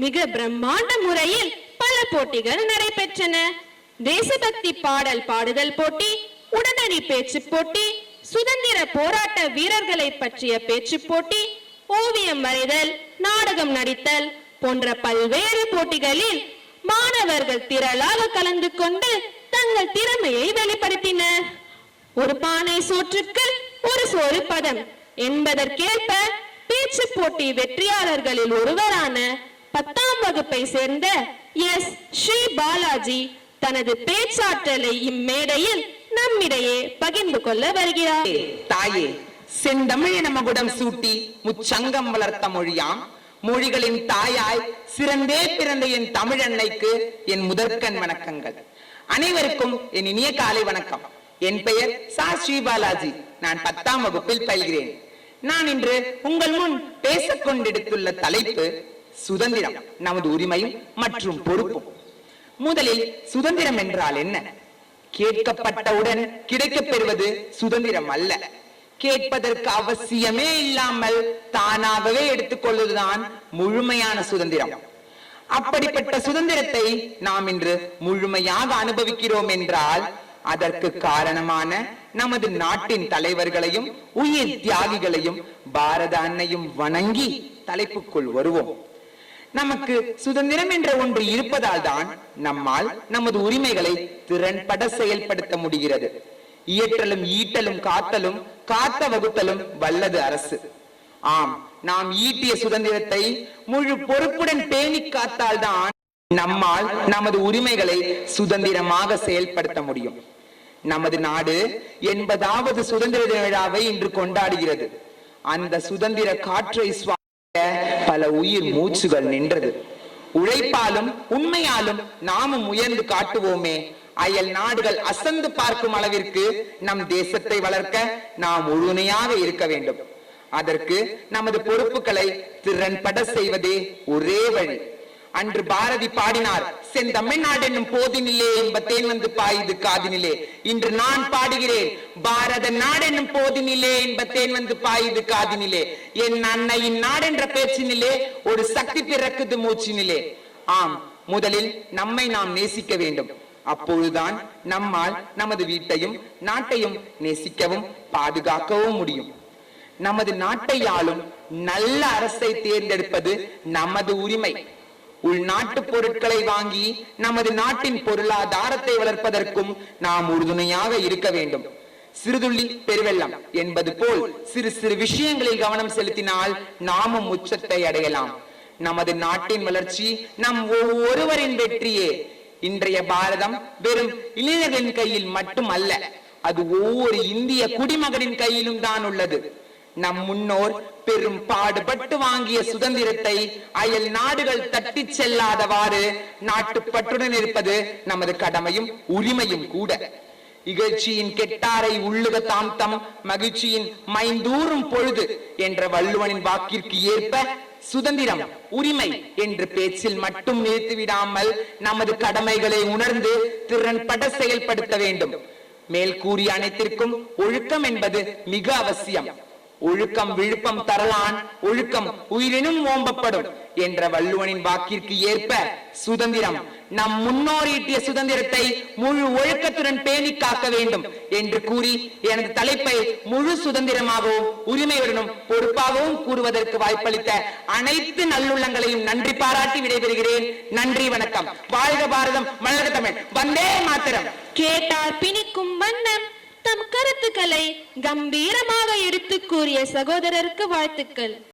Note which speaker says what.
Speaker 1: மிக பிரம்மாண்ட முறையில் பல போட்டிகள் நடைபெற்றன. தேசபக்தி பாடல் பாடுதல் போட்டி, உடனடி பேச்சு போட்டி, சுதந்திர போராட்ட வீரர்களை பற்றிய பேச்சு போட்டி, ஓவியம் வரைதல், நாடகம் நடித்தல் போன்ற பல்வேறு போட்டிகளில் மாணவர்கள் திரளாக கலந்து கொண்டு தங்கள் திறமையை வெளிப்படுத்தினர். ஒரு பானை சோற்றுக்கு ஒரு சோறு பதம் என்பதற்கேற்ப பேச்சு போட்டி வெற்றியாளர்களில் ஒருவரான 10ஆம் வகுப்பை சேர்ந்த எஸ். ஸ்ரீ பாலாஜி தனது பேச்சாற்றலை இம்மேடையில் நம்மிடையே பகிர்ந்து கொள்ள வருகிறார்.
Speaker 2: தாயே, செந்தமிழ் நமகுடம் சூட்டி முச்சங்கம் வளர்த்த மொழியாம் மொழிகளின் தாயாய் சிறந்தே பிறந்த என் தமிழ் அன்னைக்கு என் முதற்கண் வணக்கங்கள். அனைவருக்கும் என் இனிய காலை வணக்கம். என் பெயர் சா. ஸ்ரீ பாலாஜி. நான் 10ஆம் வகுப்பில் பயில்கிறேன். நான் இன்று உங்கள் முன் பேசிக் கொண்டிருத்துள்ள தலைப்பு சுதந்திரம், நமது உரிமையும் மற்றும் பொறுப்பும். முதலில் சுதந்திரம் என்றால் என்ன? கேட்கப்பட்டவுடன் கிடைக்கப் பெறுவது சுதந்திரம் அல்ல. கேட்பதற்கு அவசியமே இல்லாமல் தானாகவே எடுத்துக்கொள்வதுதான் முழுமையான சுதந்திரம். அப்படிப்பட்ட சுதந்திரத்தை நாம் இன்று முழுமையாக அனுபவிக்கிறோம் என்றால் அதற்கு காரணமான நமது நாட்டின் தலைவர்களையும் உயிர் தியாகிகளையும் பாரத அன்னையும் வணங்கி தலைப்புக்குள் வருவோம். நமக்கு சுதந்திரம் என்ற ஒன்று இருப்பதால் தான் நம்மால் நமது உரிமைகளை திறன்பட செயல்படுத்த முடிகிறது. இயற்றலும் ஈட்டலும் காத்தலும் காத்த வகுத்தலும் வல்லது அரசு. ஆம், நாம் ஈட்டிய சுதந்திரத்தை முழு பொறுப்புடன் பேணி காத்தால்தான் நம்மால் நமது உரிமைகளை சுதந்திரமாக செயல்படுத்த முடியும். நமது நாடு 80வது சுதந்திர தின விழாவை இன்று கொண்டாடுகிறது. அந்த சுதந்திர காற்றை சுவாசிக்க பல உயிர் மூச்சுகள் நின்றது. உழைப்பாலும் உண்மையாலும் நாமும் உயர்ந்து காட்டுவோமே. அயல் நாடுகள் அசந்து பார்க்கும் அளவிற்கு நம் தேசத்தை வளர்க்க நாம் உறுதுணையாக இருக்க வேண்டும். அதற்கு நமது பொறுப்புகளை திறன்பட செய்வதே ஒரே வழி. அன்று பாரதி பாடினார், செந்தமிழ்நாடு என்னும் போதினிலே என்பதேன் வந்து பாயுது காதினிலே. இன்று நான் பாடுகிறேன், பாரத நாடு என்னும் போதினிலே என்பதேன் வந்து பாயுது காதினிலே. என் அன்னையின் நாடு என்ற பேச்சினிலே ஒரு சக்தி பிறக்குது மூச்சினிலே. ஆம், முதலில் நம்மை நாம் நேசிக்க வேண்டும். அப்பொழுதுதான் நம்மால் நமது வீட்டையும் நாட்டையும் நேசிக்கவும் பாதுகாக்கவும் முடியும். நமது நாட்டை ஆளும் நல்ல அரசை தேர்ந்தெடுப்பது நமது உரிமை. உள்நாட்டு பொருட்களை வாங்கி நமது நாட்டின் பொருளாதாரத்தை வளர்ப்பதற்கும் நாம் உறுதுணையாக இருக்க வேண்டும். சிறுதுள்ளி பெருவெள்ளம் என்பது போல் சிறு சிறு விஷயங்களில் கவனம் செலுத்தினால் நாமும் உச்சத்தை அடையலாம். நமது நாட்டின் வளர்ச்சி நம் ஒவ்வொருவரின் வெற்றியே. இன்றைய பாரதம் வெறும் இளைஞர்களின் கையில் மட்டும் அல்ல, அது ஒவ்வொரு இந்திய குடிமகனின் கையிலும் தான் உள்ளது. நம் முன்னோர் பெரும் பாடுபட்டு வாங்கிய சுதந்திரத்தை அயல் நாடுகள் தட்டி செல்லாதவாறு நாட்டுப்பற்றுடன் இருப்பது நமது கடமையும் உரிமையும் கூட. இகழ்ச்சியின் கெட்டாரை உள்ளுக தாம் தம் மகிழ்ச்சியின் மைந்தூறும் பொழுது என்ற வள்ளுவனின் வாக்கிற்கு ஏற்ப சுதந்திரம் உரிமை என்று பேச்சில் மட்டும் நிறுத்திவிடாமல் நமது கடமைகளை உணர்ந்து திறன்பட செயல்படுத்த வேண்டும். மேல் கூறிய அனைத்திற்கும் ஒழுக்கம் என்பது மிக அவசியம். ஒழுக்கம் விழுப்பம் தரலான், ஒழுக்கம் உயிரினும் ஓம்பப்படும் என்ற வள்ளுவனின் வாக்கிற்கு ஏற்ப சுதந்திரம், நம் முன்னோர் ஈட்டிய சுதந்திரத்தை முழு ஒழுக்கத்துடன் பேணி காக்க வேண்டும் என்று கூறி எனது தலைப்பை முழு சுதந்திரமாகவும் உரிமையுடனும் பொறுப்பாகவும் கூறுவதற்கு வாய்ப்பளித்த அனைத்து நல்லுள்ளங்களையும் நன்றி பாராட்டி விடைபெறுகிறேன். நன்றி, வணக்கம். வாழ்க பாரதம், மலர்க தமிழ், வந்தே மாதரம்.
Speaker 1: கேட்டால் பிணிக்கும் வண்ணம் தம் கருத்துக்களை கம்பீரமாக எடுத்து கூறிய சகோதரருக்கு வாழ்த்துக்கள்.